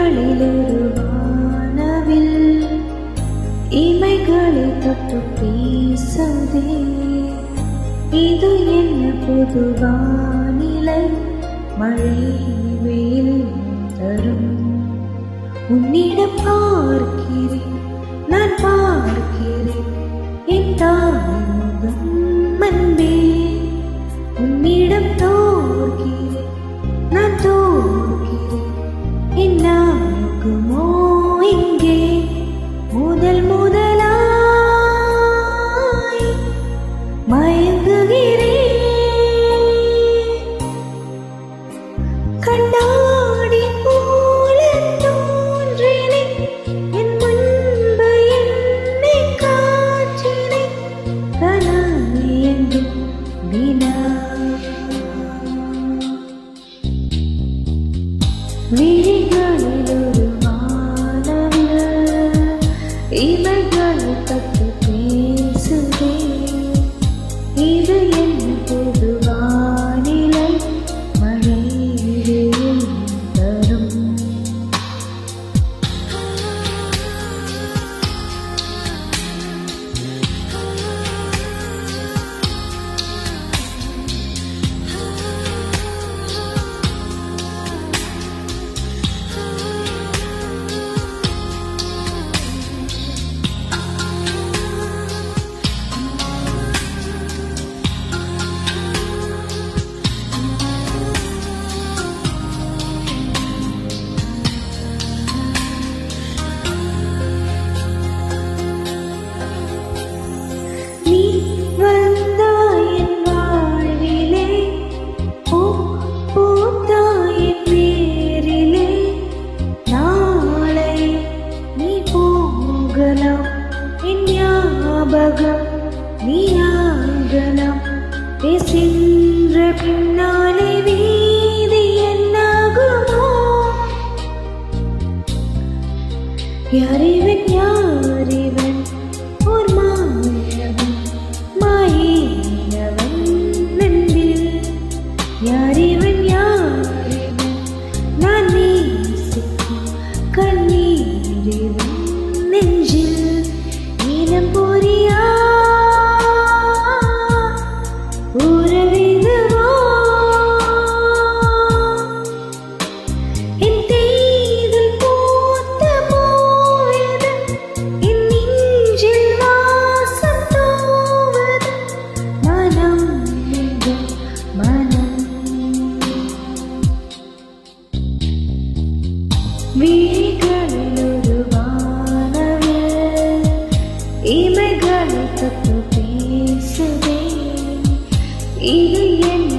விழிகளில் ஒரு வானவில் இமைகளை தொட்டு பேசுதே. இது என்ன புது வானிலை, மழை வெயில் தரும். உன்னிடம் பார்க்கிறேன், நான் பார்க்கிறேன் என் தாய் முகம் அன்பே. உன்னிடம் தோற்கிறேன், நான் தோற்கிறேன் என் முகமோ இங்கே. முதல் முதலாய் மயங்குகிறேன், கண்ணாடி போல தோன்றினேன். என் முன்பு என்னை காற்றினேன், கனவு என்றும் வினா. விழிகளில் ஒரு வானவில் இமைகளை தொட்டு பேசுதே. இது என்ன புது வானிலை, மழை வெயில் தரும். நீயாகலாம் பேசின்ற பின்னாலே வீதி என்னாகுமோ. யாரிவன் யாரிவன் ஓர் மாயவன் மாயினவன் நண்பில். யாரிவன் யாரிவன் நான் நேசிக்கும் கண்ணீரிவன் நெஞ்சில். நீலம் போரியா உறவிதுவோ, என் தேய்தல் பூத்த போயது, என் நெஞ்சில் வாசம் தோவது. மனம் எங்கும் மனம், விழிகளில் ஒரு வானவில் இமைகளை தொட்டு பேசுதே. இது என்ன